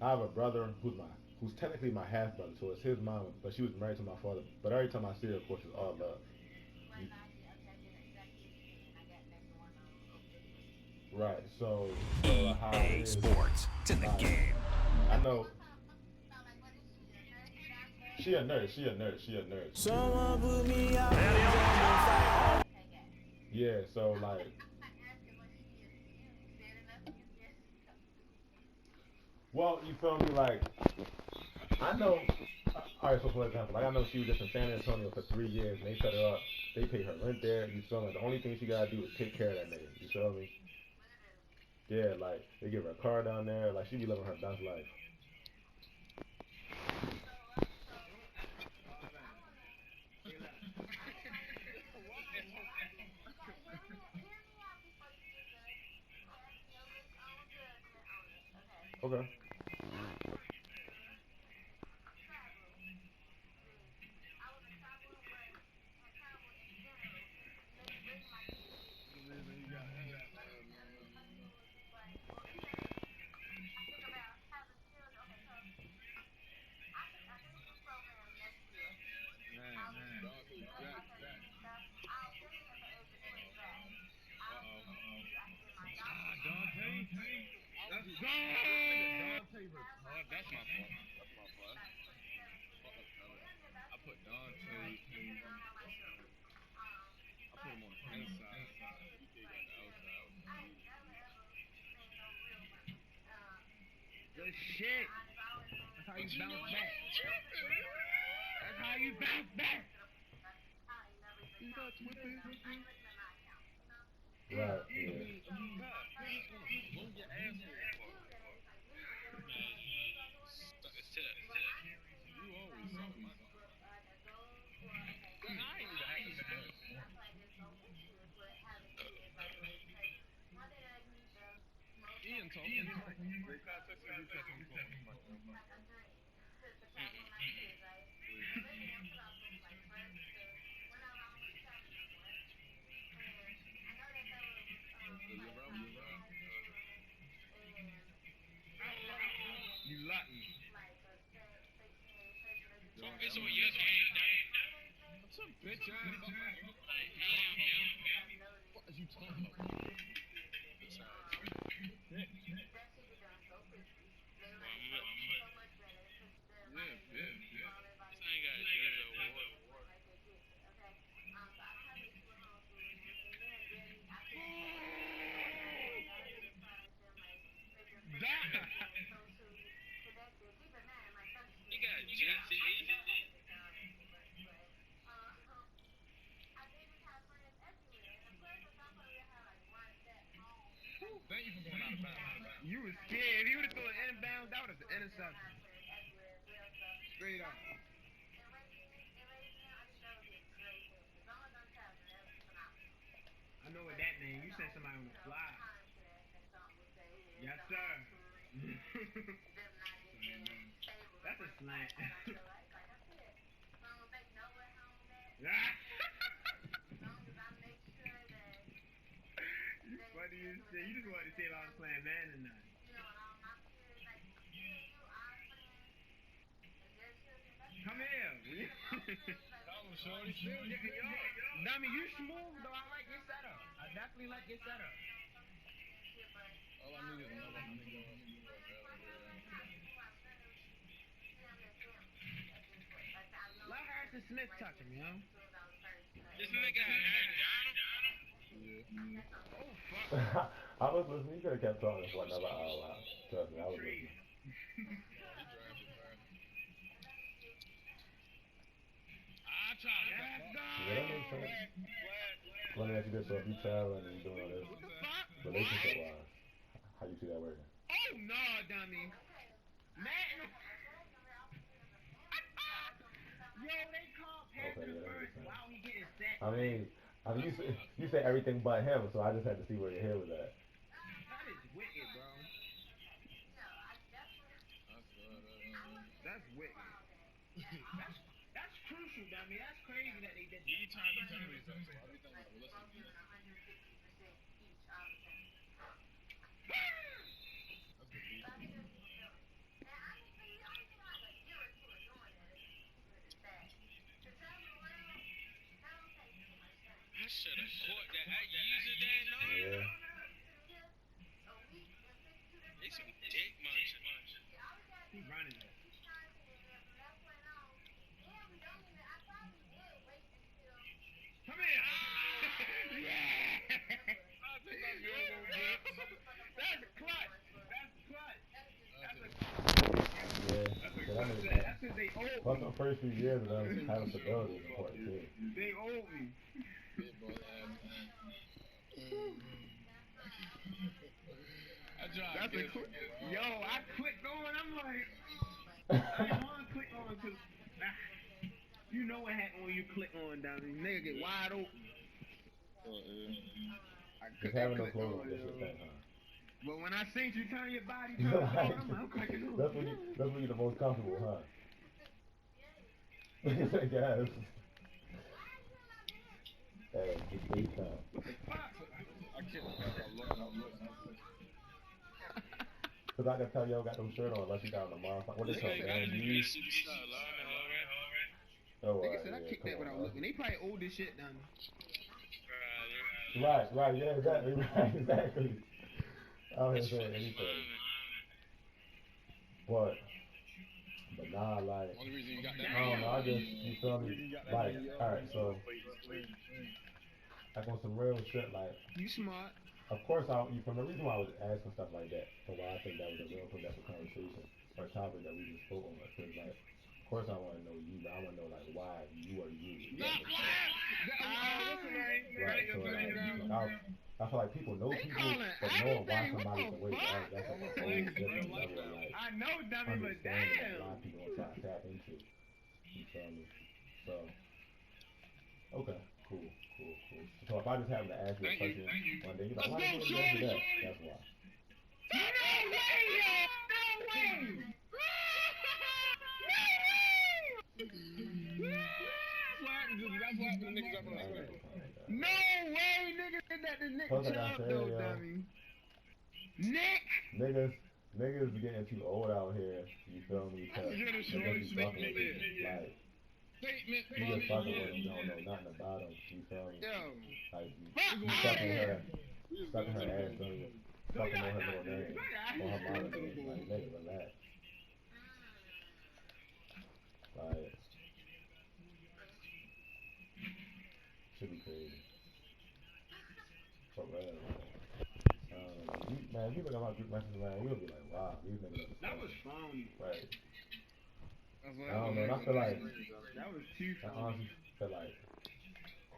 I have a brother who's technically my half brother, so it's his mom, but she was married to my father. But every time I see her, of course, it's all love. You, right. So how it EA is, Sports. It's in the like game. I know she a nurse. She a nurse. She a nurse. Someone put me out. Yeah. So like, well, you feel me? Like I know. All right. So for example, like I know she was just in San Antonio for 3 years, and they set her up. They pay her rent there. You feel me? The only thing she gotta do is take care of that nigga. You feel me? Yeah. Like they give her a car down there. Like she be living her best life. Okay. Good shit. That's how you bounce back. That's how you bounce back. Right. Yeah. You lucky. Focus on your game, dang. Bitch ass. Like, damn. What is you talking about? This ain't got to do the award. You got GT. Thank you for going out of bounds. You was scared. If you would have thrown an inbound, that would have been interception. Straight up. I know what that means. You sent somebody on the fly. Yes, sir. That's a slant. You funny as shit. You just wanted to see if I was playing Madden or not. Come here. Dummy, you smooth though. I like your setup. I definitely like your setup. All I need is another nigga. Let Harrison Smith touch him, yo. This nigga had Oh, fuck. I was listening. You could have kept talking for another hour. Trust me, I was listening. Yeah, that makes sense. Let me ask you this: so if you travel and you doing all this, relationship wise, how you see that working? Oh, no, dummy. Madden. Yo, they call Okay, passing the yeah, that first. makes sense. Wow, he getting set. I mean, you say everything but him, so I just had to see where your head was at. That is wicked, bro. That's wicked. That's crucial, dummy. That's crazy that they did that. Anytime the penalties up, so everything was realistic. That's good defense. court that I use it that no. Yeah. They some dick munching. Keep running it. Come here. Yeah. I think I feel a little bit. That's a clutch. That's clutch. That's a Yeah. That's a So that clutch. nigga, That's because they owe plus me. the first few years of them having stability is important too. They owe me. Yeah, boy. I tried That's to a guess. clutch. Yo, I clicked on. I'm like, I didn't want to click on because you know what happens when you click on down there. Nigga get wide open. I Just couldn't having no click clothes on, on this yo. shit thing, huh? But when I seen you turn your body, You turn know, forward, I'm like, I'm clicking on. that's when you're the most comfortable, huh? I guess. Hey, it's date time. What the fuck? I can't look. Cause I can tell y'all got no shirt on unless you got on the motherfucker. What they This call nigga it? got to Man, be a B's? superstar. I know, alright? Oh, Nigga said I yeah, kicked come that on, without man. looking. They probably owe this shit done. Right, yeah, exactly, right, exactly. I was It's saying fucking anything. fun. But nah, like, Only reason you got that. I don't know, I just, you feel me? Like, alright, so, like on some real shit, like, You smart. of course, from the reason why I was asking stuff like that, and why I think that was a real productive conversation or topic that we just spoke on, because, like, of course I want to know you, but I want to know, like, why you are you. What's the name? Right, so, like, I feel like people know They people, calling but knowing why everything. What somebody's the the way they are, fuck? that's like a whole different level of, like, I know, dummy, but understanding that a lot damn. of people don't try to tap into. You feel me? So, okay, cool. So if I just happen to ask you a question one day, you're like, why did you answer that? That's why. No way, yo! No way! That's what happened to niggas up on the Twitter. No way, nigga did that to Nick Plus, like I Chubb, said, though, yo, dummy. Nick! niggas getting too old out here, you feel me? To You're the just shorty be fucking with statement. you. Like, Statement. you just fucking with them, you don't know nothing about them, you feel me? Yo. Like, you Fuck sucking yeah. her ass on you, fucking on her little name, on her mama name, like, nigga, relax. Like, should be crazy. For real, man, if you look at my group messages, man, you'll be like, wow, these niggas are That was disgusting. phony. Right. I I don't know, and I feel like, That was too I phony. honestly feel like,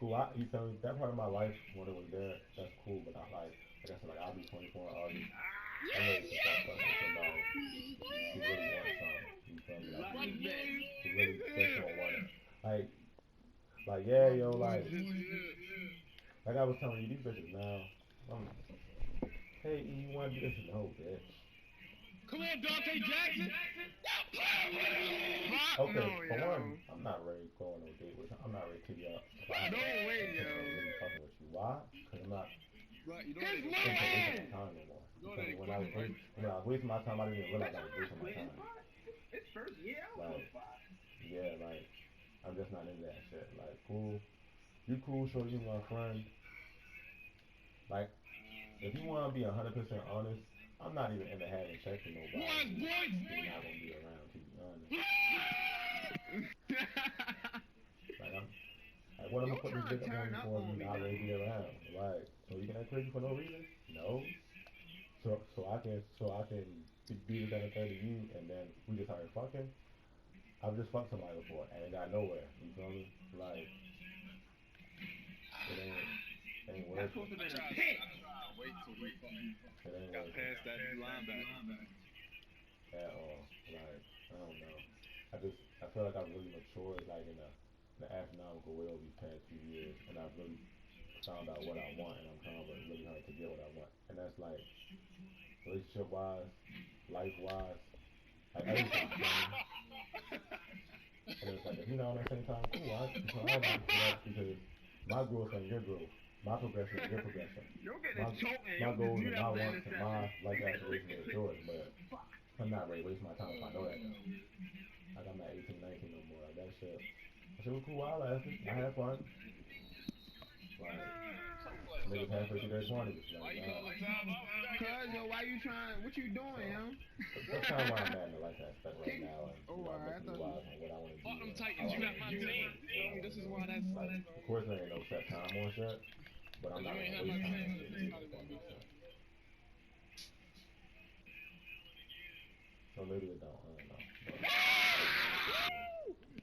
cool, you feel me, that part of my life, when it was there, that's cool, but I like I said, like, I'll be 24 and August. I'm ready to start fucking with somebody who really wants something, you feel me, like, who really sexual want it. Like, yeah, yo, like I was telling you, these bitches now, hey, you want to do this? No, bitch. Come on, Dante Jackson. Okay, No, for yo. one, I'm not ready to go on no date with you. I'm not ready to kick you up. No way, yo. I'm really fucking with you. Why? Because I'm not Right, you know His what wasting my man! time no more. You know Because they when I was wasting my time, I didn't even realize I was wasting my time. It's first year. Like, yeah, like, I'm just not into that shit. Like, cool. You cool, sure, you my friend. Like, if you want to be 100% honest, I'm not even into having sex with nobody who's not going to be around, to be honest. Like, what am I putting this dick up on for if you not ready to be around? Like, so you can act crazy for no reason? No. So I can be this and a third of you, and then we just started fucking. I've just fucked somebody before, and it got nowhere. You feel me? Like, it ain't worth That's supposed to be a pit. Wait till we it. It ain't got worth it past that linebacker. at all. Like, I don't know. I feel like I've really matured, like, in the astronomical way over these past few years, and I've really found out what I want, and I'm trying to work really hard to get what I want. And that's like, relationship-wise, life-wise, like everything. You know? And it's like, if you're not on the same time, cool, I like that because my growth and your growth, my progression and your progression, Don't get this choking. my goals You and my never wants and my life aspirations are yours, but Fuck. I'm not ready to waste my time if I know that though. Like, I'm not 18, 19 no more. Like, that shit was cool while I lasted. I had fun. Like, Niggas halfway through their 20s. Why Like, you calling time out? Cuz, yo, why you trying? What you doing, yo? that's kind of where I'm at in the life aspect right now, and Oh, I'm alright, I looking thought wise on what I want to do. Fuck them and Titans. how You I got wanna my do team. it, and This is what I why wanna do. that's. Like, of course, there ain't no set time on shit, but I'm You not ain't gonna have my waste time team. on shit This is either, how they if that gonna be. makes sense. So maybe it don't. I don't know. But,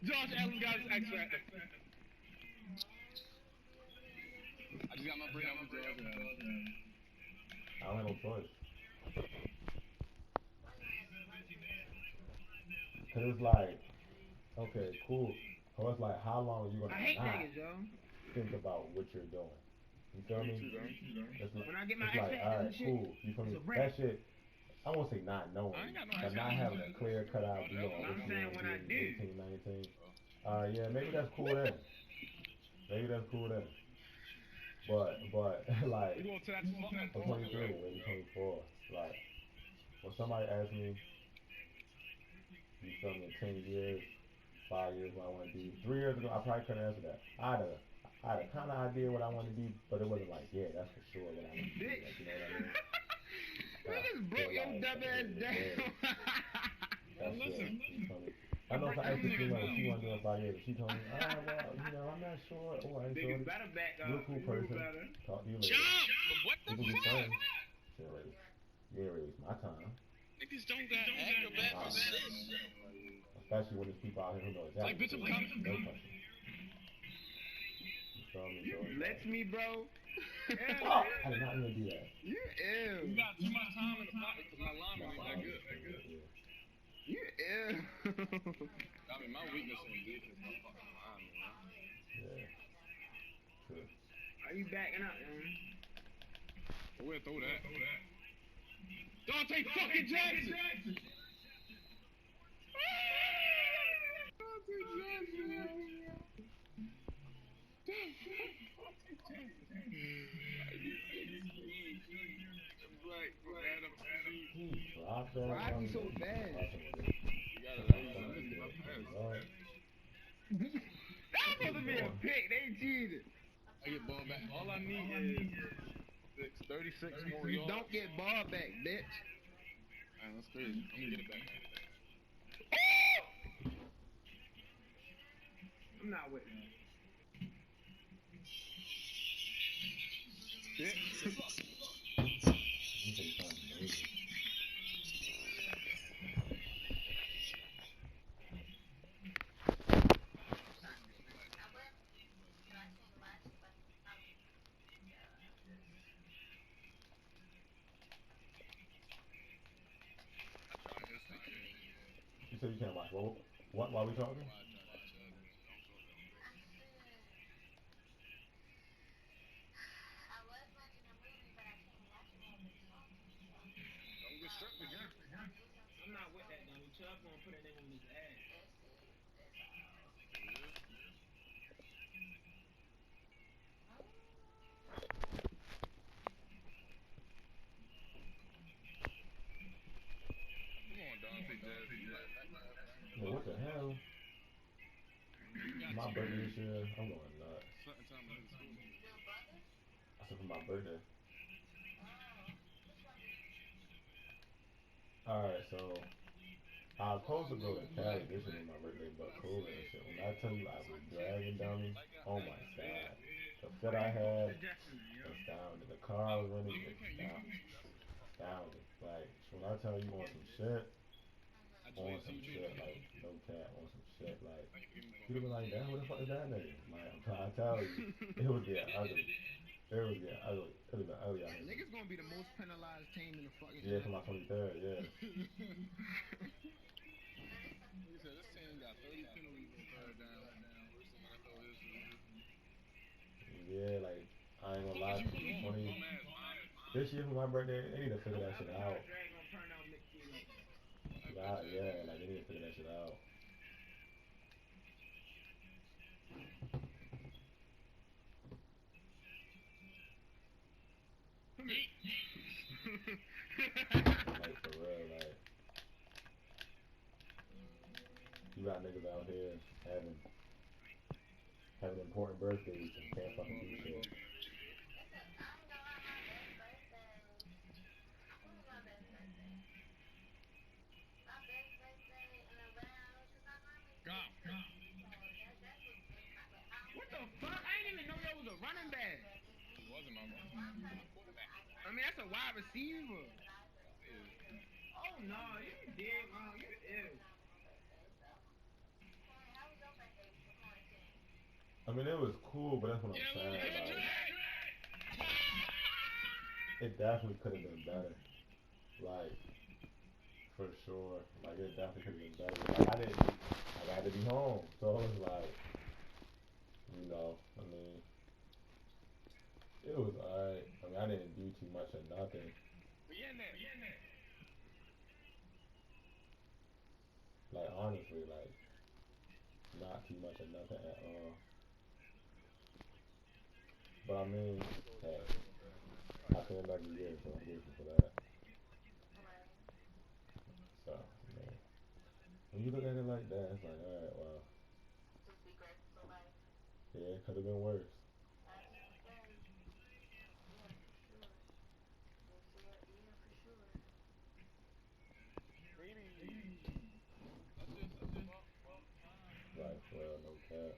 Josh Allen got his X Factor. I just got my bread on Josh Allen. I don't have no choice. Cause it's like, okay, cool. So it's like, how long are you I gonna hate not niggas, yo. think about what you're doing? You feel me? It's like, When I get my it's like, X-Factor all and right, shit, cool. You feel me? it's a wrap. That shit, I won't say not knowing, I ain't got no but not having a clear cut out deal on I'm what you saying want to when I do in do. 18, 19. Yeah, maybe that's cool then. Maybe that's cool then. But like, You gonna touch fuck my I'm 23, maybe 24. Like, when somebody asks me, you feel me, in 10 years, 5 years, what I want to do. 3 years ago, I probably couldn't answer that. I had a kind of idea what I wanted to be, but it wasn't like, yeah, that's for sure what I want to do. Like, you know what I mean? Niggas broke your dumb ass down. That's listen. it. You feel me? I know if I asked this female what she want to do in 5 years, if she told me, well, you know, I'm not sure. Oh, I ain't sure. Niggas better back You're up. a cool You person. better. Talk to you later. Jump! What the We can be fuck? friends. Shit, Ray. You ain't waste my time. Niggas don't got acrobat for shit. Especially when there's people out here who know exactly Like, bitch, I'm what they coming. want. No question. You feel me? So it's Let's like, me, bro. oh, I did not mean to do that. You ill. You got too much time in the pocket because my line My ain't that mom good. just said that, yeah. You ill. I mean, my weakness in defense, my fucking line, man. Yeah. True. Are you backing up, man? We'll throw that. Dante fucking Jackson! Dante Jackson! Right, Adam. He dropped that. Why is he so one. bad? You gotta raise him. This is my pass. That was supposed to be a pick. They cheated. I get ball back. All I need is 36 more You yards. don't get ball back, bitch. Man, that's crazy. I'm gonna get it back. I'm not with you. He said something amazing. You said you can't watch. What? While we talking? Don't get stripped again. I'm not with that, though. Chubb gonna put that nigga on his ass. Come on, Dante Jackson. Yeah, what the hell? My birthday this year, I'm going nuts. Certain time in school. I said for my birthday. Alright, so I was supposed to go to Cali this year for my birthday, but COVID and shit. When I tell you I was dragging dummy, oh my god. The fit I had, astounding. The car I was running, astounding. Astounding. Like, when I tell you on some shit, like, no cap, on some shit, like, people be like, damn, who the fuck is that nigga? Like, I'm trying to tell you, it was getting ugly. It was getting ugly. It was getting ugly out here. Niggas gonna be the most penalized team in the fucking Yeah, for my 23rd, yeah. He said this team got 30 penalties on third down. Worst in NFL history. Yeah, like, I ain't gonna lie to you, 20, this year for my birthday, they need to figure that shit out. Yeah, like, they need to figure that shit out. Like, for real, like, you got niggas out here having important birthdays and can't fucking do shit. fuck? I didn't even know that was a running back. He wasn't my quarterback. I mean, that's a wide receiver. Yeah. Oh no, you did wrong. You is. I mean, it was cool, but that's what I'm Yeah, saying. look at Like, Drake. it definitely could have been better. Like, for sure. Like, it definitely could have been better. Like, I had to be home. So it was like, I mean, it was alright. I mean, I didn't do too much of nothing. We in there. Like, honestly, like, not too much of nothing at all. But I mean, hey, I play another year, so I'm grateful for that. So, man, when you look at it like that, it's like, alright, well, yeah, it could have been worse. Brady. That's just about time. Like, for real, no cap.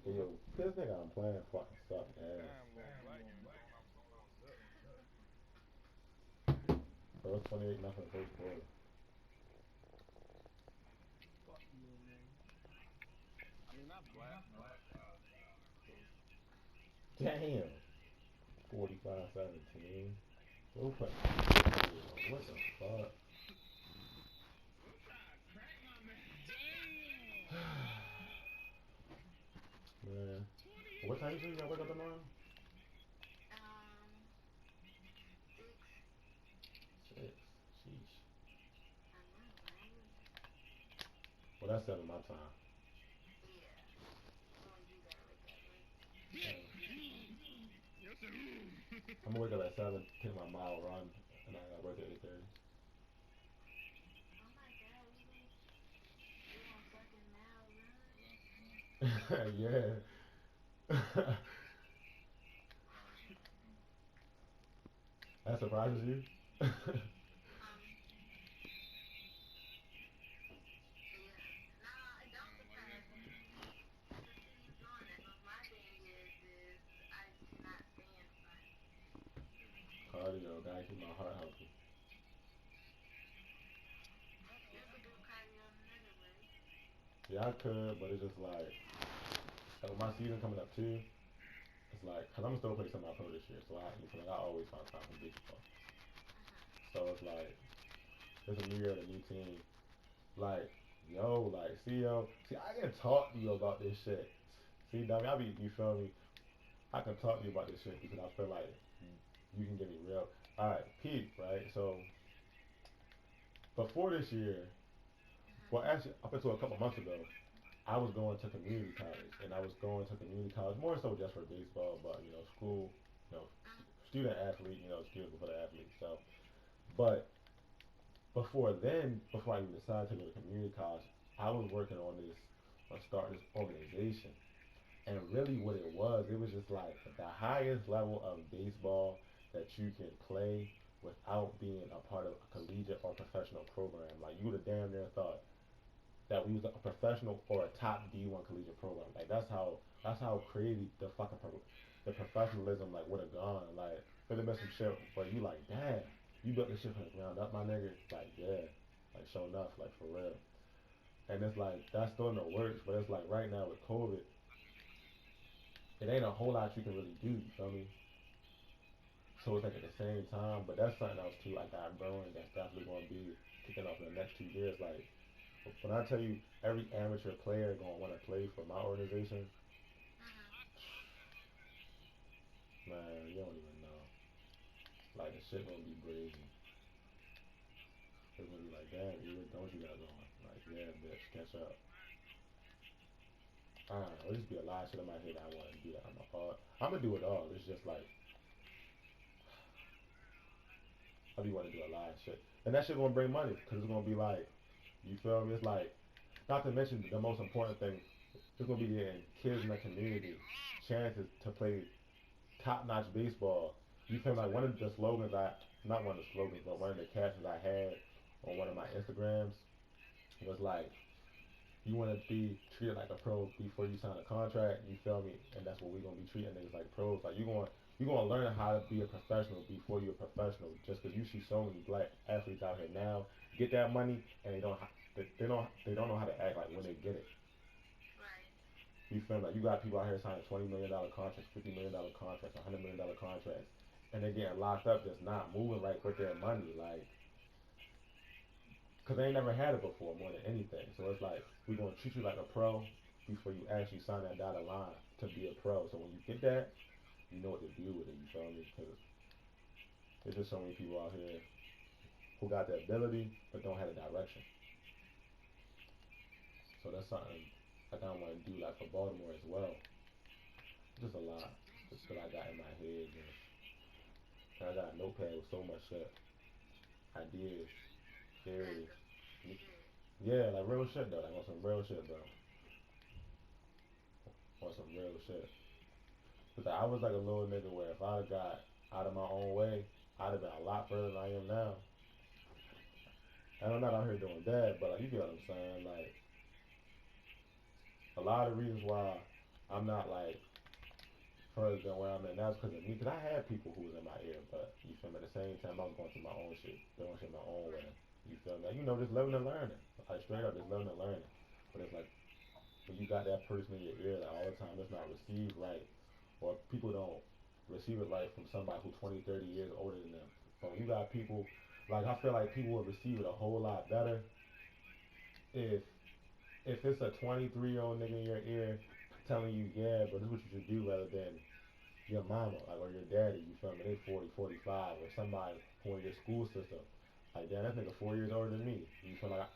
Hey, yo, this nigga I'm playing fucking suck ass. Damn, little black you ain't throwing out zip. Bro, it's 28 nothing first quarter. Fuck you, man. I mean, not black, but Damn. 45-17. We'll play. What the fuck? I'm trying to crack my man. Man. What time you say you gotta wake up tomorrow? 6. Sheesh. Well, that's 7 my time. Yes, sir. I'm gonna wake up at 7, take my mile run, and I gotta work at 8:30. Yeah. That surprises you? Cardio, gotta keep my heart healthy. Yeah, I could, but it's just like with my season coming up too, it's like, cause I'm still play semi-pro this year, so you feel like I always find time for baseball. So it's like, there's a new year and a new team. Like, see, I can talk to you about this shit. See, dummy, you feel me? I can talk to you about this shit because I feel like you can get me real. Alright, peep, right? So, before this year, well, actually, up until a couple months ago, I was going to community college, and I was going to community college more so just for baseball, but school, you know, student athlete, skills before the athlete. So, but before I even decided to go to community college, I was working on starting this organization, and really what it was just like the highest level of baseball that you can play without being a part of a collegiate or professional program. Like you would have damn near thought that we was a professional or a top D1 collegiate program. Like that's how crazy the professionalism like would have gone. Like could have been some shit where you like, damn, you built this shit from the ground up, my nigga. Like yeah, like show enough, like for real. And it's like that's still in the works, but it's like right now with COVID, it ain't a whole lot you can really do. You feel me? So it's like at the same time, but that's something else too. I got growing. That's definitely going to be kicking off in the next 2 years. Like when I tell you every amateur player gonna want to play for my organization, man, you don't even know. Like the shit gonna be brazy. It's gonna be like, damn, Eric, don't you got going? Like, yeah, bitch, catch up. I don't know. It'll just be a lot of shit in my head that I want to do that. I'm gonna do it all. It's just like I be want to do a lot of shit, and that shit gonna bring money because it's gonna be like, you feel me? It's like, not to mention the most important thing, it's gonna be getting kids in the community chances to play top-notch baseball You feel like one of the slogans not one of the slogans, but one of the captions I had on one of my Instagrams was like, you want to be treated like a pro before you sign a contract. You feel me? And that's what we're gonna be treating niggas like pros. Like you gonna learn how to be a professional before you're a professional. Just because you see so many black athletes out here now get that money and they don't know how to act like when they get it. You feel me? Like you got people out here signing $20 million contracts, $50 million contracts, $100 million contracts, and they're getting locked up just not moving right with their money. Like, cause they ain't never had it before more than anything. So it's like we're gonna treat you like a pro before you actually sign that dotted line to be a pro. So when you get that, you know what to do with it. You feel me? Cause there's just so many people out here who got the ability but don't have the direction. So that's something I kind of want to do like for Baltimore as well. Just a lot just that I got in my head, and I got a notepad with so much shit, ideas, theories. Yeah, like real shit though. Like on some real shit, bro. On some real shit. Cause I was like a little nigga where if I got out of my own way, I'd have been a lot further than I am now. And I'm not out here doing that, but like you get what I'm saying. Like a lot of reasons why I'm not like further than where I'm at now is because of me. Cause I had people who was in my ear, but you feel me. At the same time, I was going through my own shit, doing shit my own way. You feel me? Like, you know, just living and learning. Like straight up, just living and learning. But it's like when you got that person in your ear like all the time, it's not received right, or people don't receive it right from somebody who's 20, 30 years older than them. But when you got people, like I feel like people would receive it a whole lot better if it's a 23-year-old nigga in your ear telling you, yeah, but this is what you should do rather than your mama, like, or your daddy, you feel me? They 40, 45, or somebody who in your school system. Like, damn, that nigga 4 years older than me. You feel like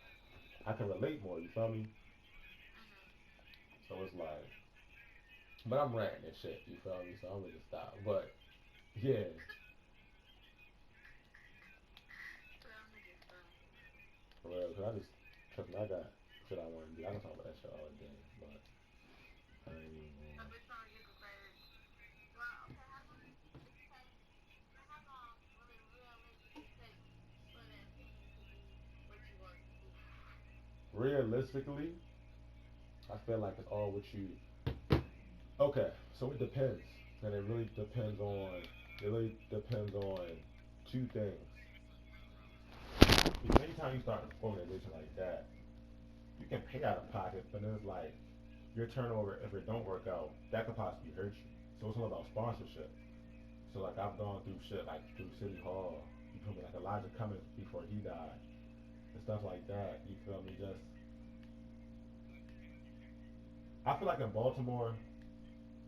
I can relate more, you feel me? So it's like, but I'm ranting and shit, you feel me? So I'm gonna just stop. But, yeah, for real, cause I just, trust me, I got shit I wanna do. I can talk about that shit all day, but I ain't even gonna. Realistically, I feel like it's all what you. Okay, so it depends, and it really depends on two things. Because anytime you start an organization like that, you can pay out of pocket, but then it's like your turnover, if it don't work out, that could possibly hurt you. So it's all about sponsorship. So like I've gone through shit like through City Hall, you feel me, like Elijah Cummings before he died, and stuff like that. You feel me? Just I feel like in Baltimore,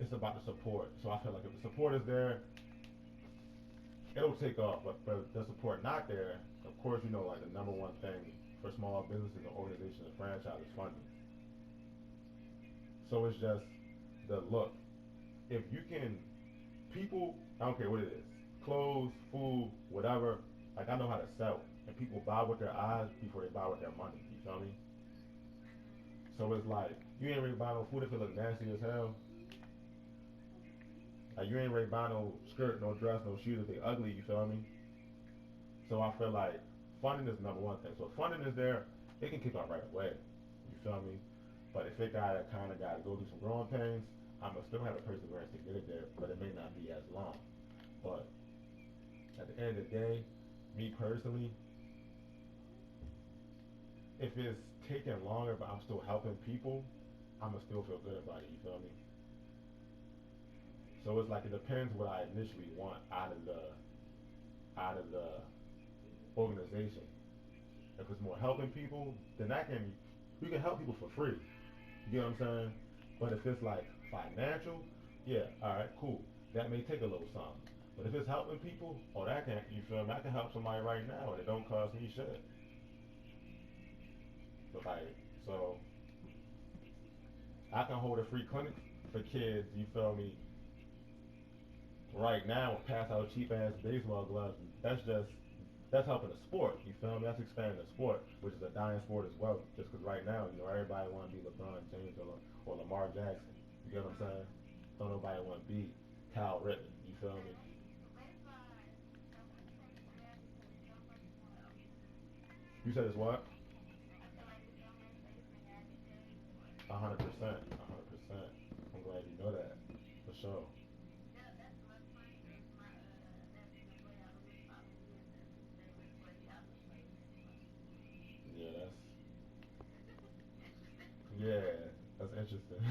it's about the support. So I feel like if the support is there, it'll take off. But the support not there, of course, you know, like the number one thing for small businesses and organizations and franchises is funding. So it's just the look. If you can, people, I don't care what it is, clothes, food, whatever. Like I know how to sell, and people buy with their eyes before they buy with their money. You feel me? So it's like you ain't really buy no food if it look nasty as hell. Like you ain't really buy no skirt, no dress, no shoes if they ugly. You feel me? So I feel like funding is number one thing. So if funding is there, it can kick off right away. You feel me? But if it got to kind of got to go through some growing pains, I'm gonna still have the perseverance to get it there, but it may not be as long. But at the end of the day, me personally, if it's taking longer but I'm still helping people, I'ma still feel good about it, you feel me? So it's like it depends what I initially want out of the organization. If it's more helping people, then you can help people for free. You get what I'm saying? But if it's like financial, yeah, alright, cool. That may take a little something. But if it's helping people, oh that can you feel me? I can help somebody right now and it don't cost me shit. Like so I can hold a free clinic for kids, you feel me, right now and pass out cheap ass baseball gloves. That's helping the sport, you feel me? That's expanding the sport, which is a dying sport as well. Just because right now, you know, everybody want to be LeBron James or Lamar Jackson. You get what I'm saying? Don't nobody want to be Cal Ripken. You feel me? You said it's what? 100%. 100%. I'm glad you know that. For sure. Yeah, yeah, that's interesting.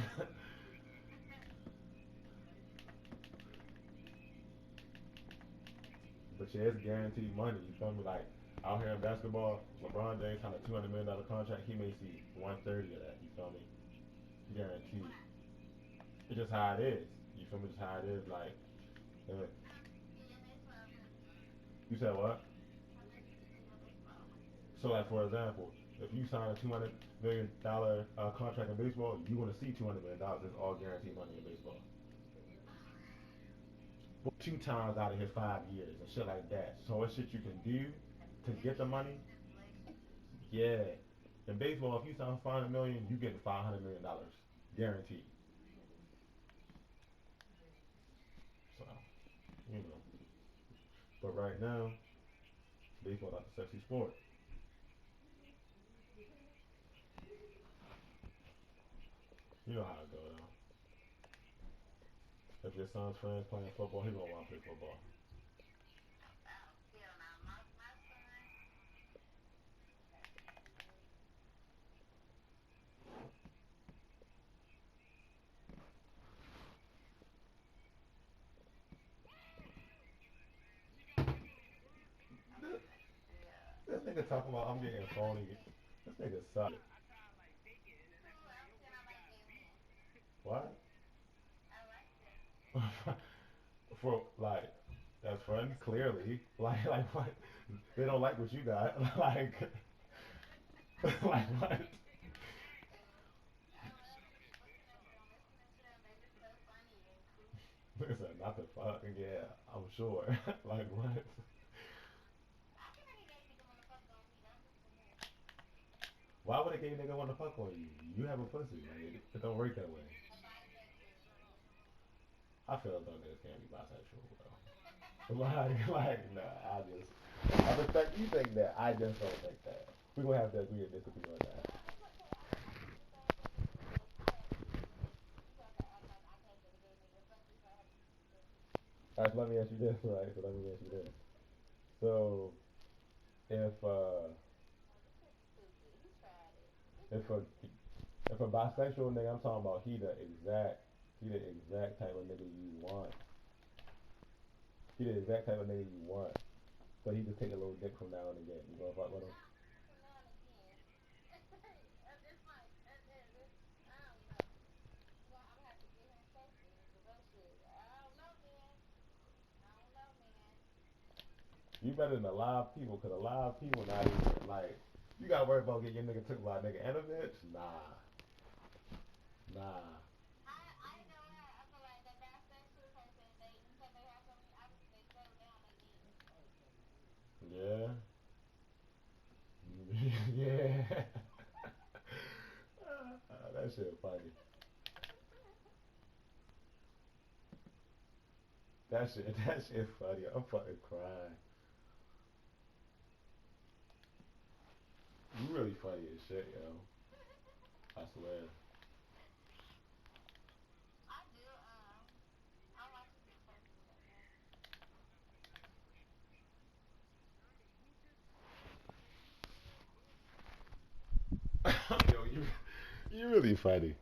But yeah, it's guaranteed money. You feel me? Like out here in basketball, LeBron James signed a $200 million contract. He may see 130 of that. You feel me? Guaranteed. It's just how it is. You feel me? Just how it is. Like, uh, you said what? So, like for example, if you sign a $200 million contract in baseball, you want to see $200 million. It's all guaranteed money in baseball. Well, 2 times out of his 5 years and shit like that. So it's shit you can do to get the money. Yeah. In baseball, if you sign 500 million, you get $500 million guaranteed. So you know. But right now, baseball not the sexy sport. You know how it go though. If your son's friends playing football, he gonna want to play football. This nigga talking about I'm getting phony. This nigga suck. What? For like, that's fun. Clearly, like what? They don't like what you got. Like, like what? Nigga said not the fuck. Yeah, I'm sure. Like what? Why would a gay nigga want to fuck on you? You have a pussy. Like, it don't work that way. I feel as though niggas can't be bisexual though. Like, nah. I respect you think that. I just don't think that. We gonna have to agree to disagree on that. Alright, so let me ask you this, right? So let me ask you this. So if if a if a bisexual nigga, I'm talking about he the exact type of nigga you want. He the exact type of nigga you want. But he just take a little dick from now and again. You gonna fuck with him? You better than a lot of people, cause a lot of people not even like. You gotta worry about getting your nigga took by a nigga and a bitch? Nah, nah. Yeah, yeah. That shit funny. That shit funny. I'm fucking crying. You really funny as shit, yo. I swear. Yo, you really funny.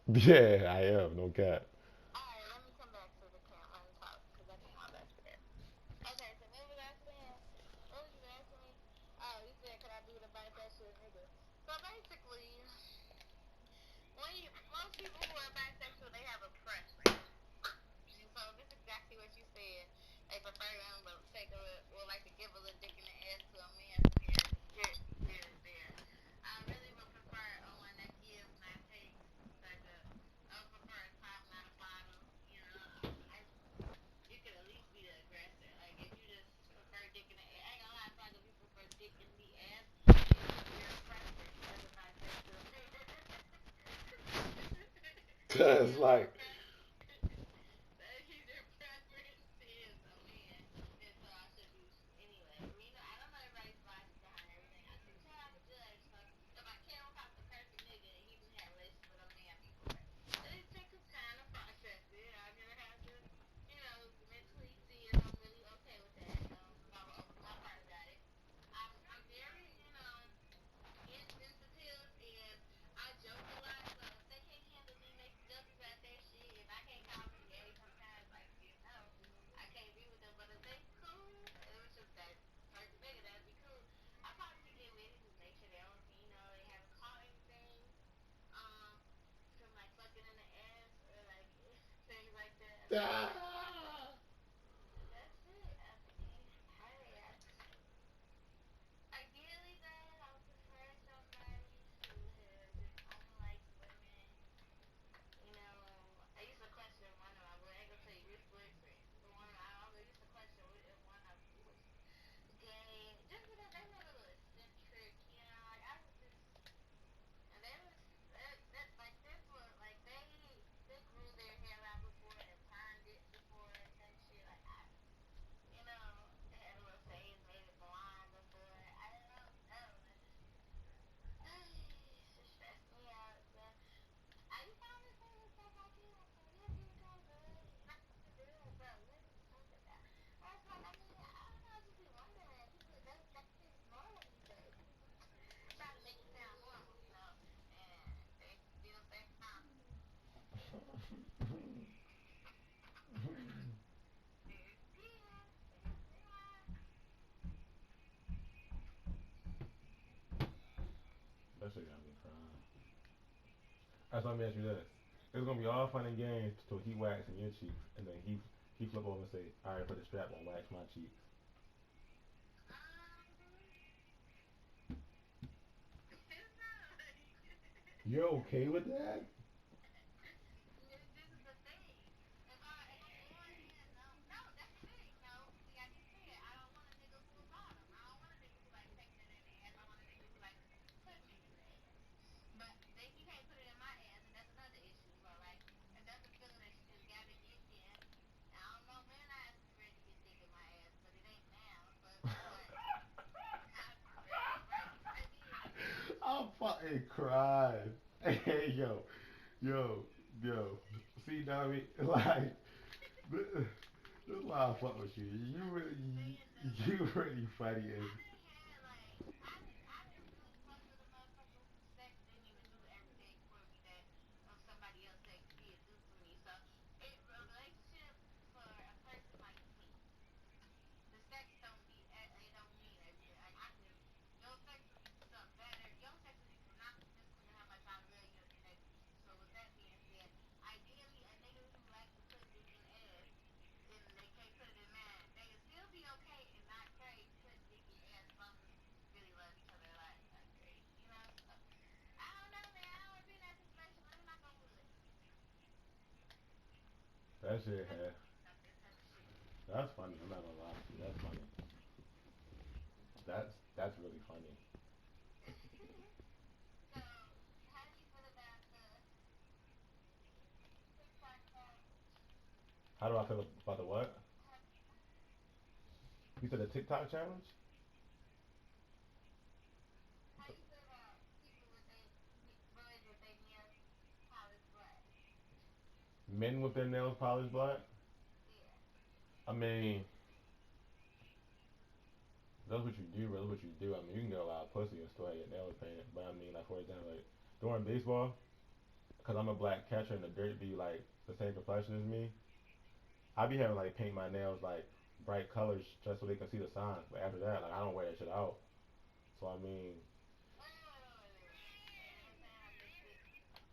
Yeah, I am. No cap. Cause like, That shit got me crying. Alright, so let me ask you this. It's gonna be all fun and games till he waxing your cheeks, and then he flip over and say, "All right, put the strap on, wax my cheeks." You're okay with that? I'm fucking crying. Hey, yo, yo. See, Tommy, like, this is why I fuck with you. You really funny as. That shit had. That's funny. I'm not gonna lie to you. That's funny. That's really funny. How do I feel about the what? You said the TikTok challenge? Men with their nails polished black? I mean, that's what you do, bro. That's what you do. I mean, you can get a lot of pussy and still have your nails painted. But I mean, like for example, like during baseball, cause I'm a black catcher and the dirt be like the same complexion as me. I be having like paint my nails like bright colors just so they can see the signs. But after that, like I don't wear that shit out. So I mean,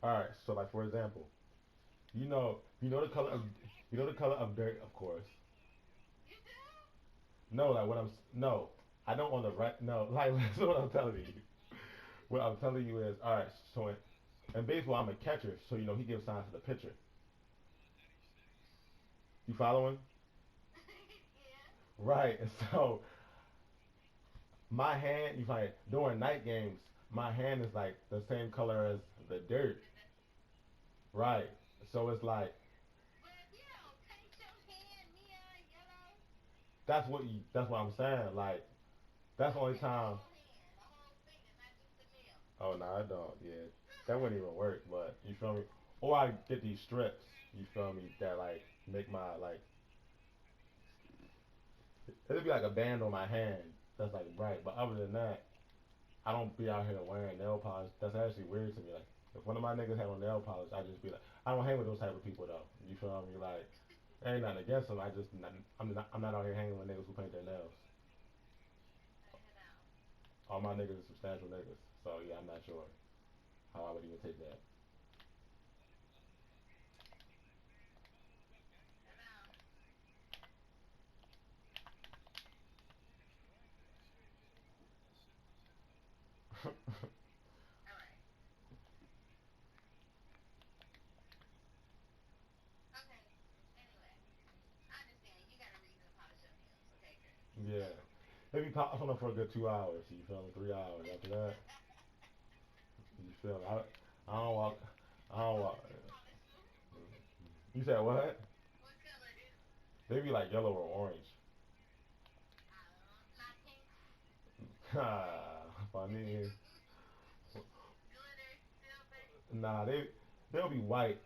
all right. So like for example, you know the color of the color of dirt, of course. No, like what I'm no, I don't on the right. No, like that's what I'm telling you. What I'm telling you is, all right. So in baseball, I'm a catcher, so you know he gives signs to the pitcher. You following? Right. And so my hand, you find during night games, my hand is like the same color as the dirt. Right. So it's like that's what I'm saying. Like that's the only time. Oh no, I don't. Yeah, that wouldn't even work. But you feel me? Or I get these strips. You feel me? That like make my like it'd be like a band on my hand that's like bright. But other than that, I don't be out here wearing nail polish. That's actually weird to me. Like if one of my niggas had on nail polish, I just be like, I don't hang with those type of people though. You feel me? Like ain't nothing against them. I just I'm not out here hanging with niggas who paint their nails. All my niggas are substantial niggas. So yeah, I'm not sure how I would even take that. Alright. Okay. Anyway, I understand. You got a reason to polish your nails. Okay, girl. Yeah. Maybe pop on them for a good 2 hours. You feel me? 3 hours. After that, you feel me? I don't walk. I don't walk. Polish them. You said what? What color is it? They be like yellow or orange. I don't know. Not pink. Ha, funny. Glitter, silver. Nah, they'll be white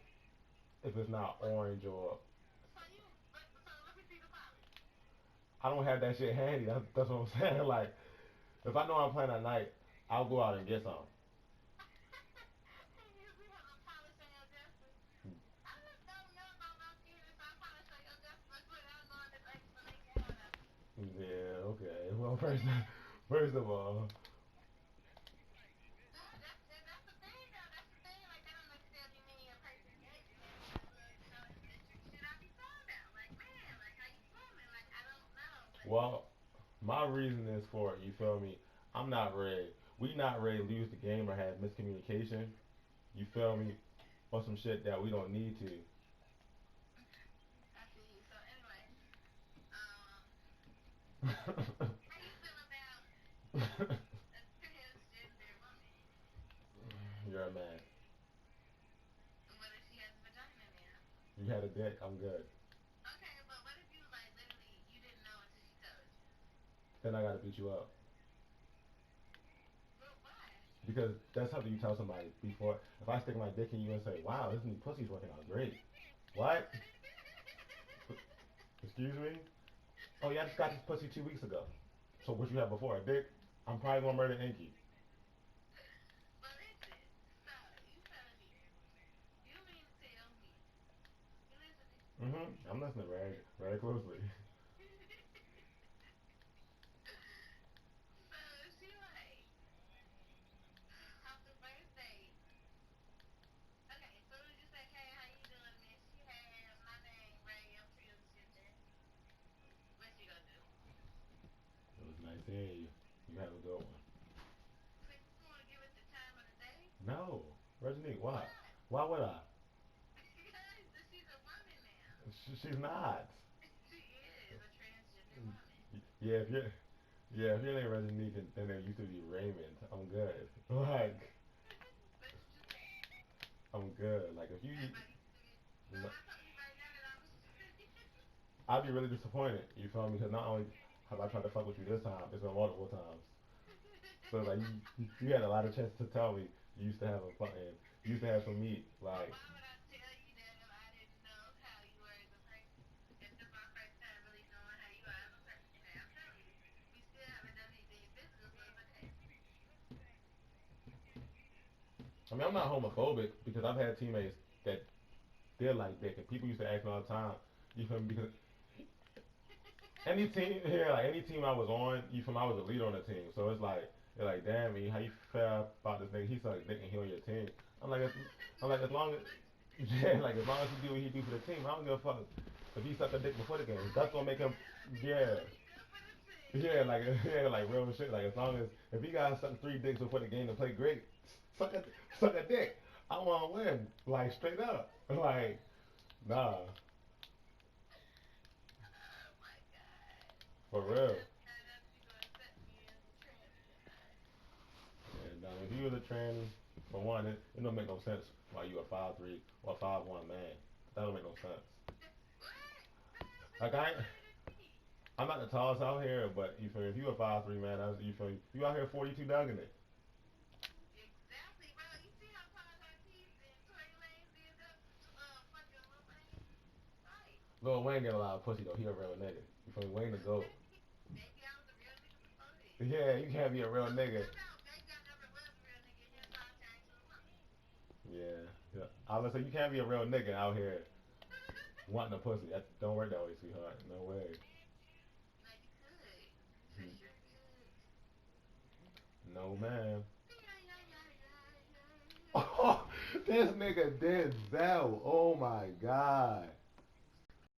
if it's not orange or. So let me see the polish. I don't have that shit handy. That's what I'm saying. Like, if I know I'm playing at night, I'll go out and get some. And you have a polish on your dresser. I just don't know about my skin if I polish on your dresser without knowing this explanation. Hold up. Yeah, okay. Well, first of all, That's the thing though. That's the thing. Like that don't necessarily mean a person gave you. You know, should I be found out? Like man, like how you swimming? Like I don't know. But well, my reason is for it. You feel me? I'm not ready. We not ready to lose the game or have miscommunication. You feel me? Or some shit that we don't need to. I see you. So anyway, um, how you feel about a transgender woman? You're a man. What if she has a vagina now? You had a dick. I'm good. Okay, but what if you like literally you didn't know until she told you? Then I gotta beat you up. But why? Because that's something you tell somebody before. If I stick my dick in you and say, "Wow, this new pussy's working out great," what? Excuse me? Oh yeah, I just got this pussy 2 weeks ago. So what you had before? A dick? I'm probably gonna murder Inky. But listen, so you telling me you mean to tell me you listening? I'm listening very closely. So she like after first date. Okay, so we just say, hey, how you doing, miss? She had my name, Ray, I'm transgender. What she gonna do? It was nice hearing you. You have a good one. Like, you wanna give it the time of the day? No, Regine, why? Why? Why would I? Because she's a woman now. She's not. She is a transgender woman. Yeah, if your name Regine, then there used to be Raymond. I'm good. Like, But you just said. I'm good. Like if you, Everybody used to be. So no, I told you right now that I was. I'd be really disappointed. You feel me? Because not only have I tried to fuck with you this time, it's been multiple times. So like you had a lot of chances to tell me you used to have a fucking, you used to have some meat. But Like, why would I tell you that if I didn't know how you were as a person? If this is my first time really knowing how you are as a person. Okay, I'm telling you. We still haven't done anything physical, so it's okay. I mean, I'm not homophobic because I've had teammates that they're like dick, and people used to ask me all the time. You feel me? Because any team here, like any team I was on, you feel me? I was a leader on the team, so it's like they're like, damn, man, how you feel about this nigga? He sucks dick and he on your team. I'm like, I'm like, as long as yeah, like as long as he do what he do for the team, I don't give a fuck if he sucked a dick before the game. That's gonna make him, yeah, yeah, like yeah, like real shit. Like as long as if he got suck 3 dicks before the game to play great, suck a suck a dick. I want to win, like straight up, like nah, Oh my god. for I'm real. just glad that you gonna accept me as a tranny guy. And if you was a tranny, for one, it don't make no sense why you a 5'3" or 5'1" man. That don't make no sense. What? How's he Like I, ain't- taller than me? I'm not the tallest out here, but you feel me? If you a 5'3" man, that's you feel me? You out here 42 dogging it. Exactly, bro. You see how tall Tatis and Tory Lanez is up to fucking Lil Wayne? Right. Lil Wayne get a lot of pussy though. He a real nigga. You feel me? Wayne the goat. Maybe I was a real nigga before then. Yeah, you can't be a real nigga. No, maybe I never was a real nigga, hence why I turned to a woman. Yeah, yeah. I was gonna say you can't be a real nigga out here wanting a pussy. That don't work that way, sweetheart. No way. No, you could. You for sure could. No, man. Yeah, yeah, yeah, yeah, yeah, yeah. Oh, this nigga Denzel. Oh my god.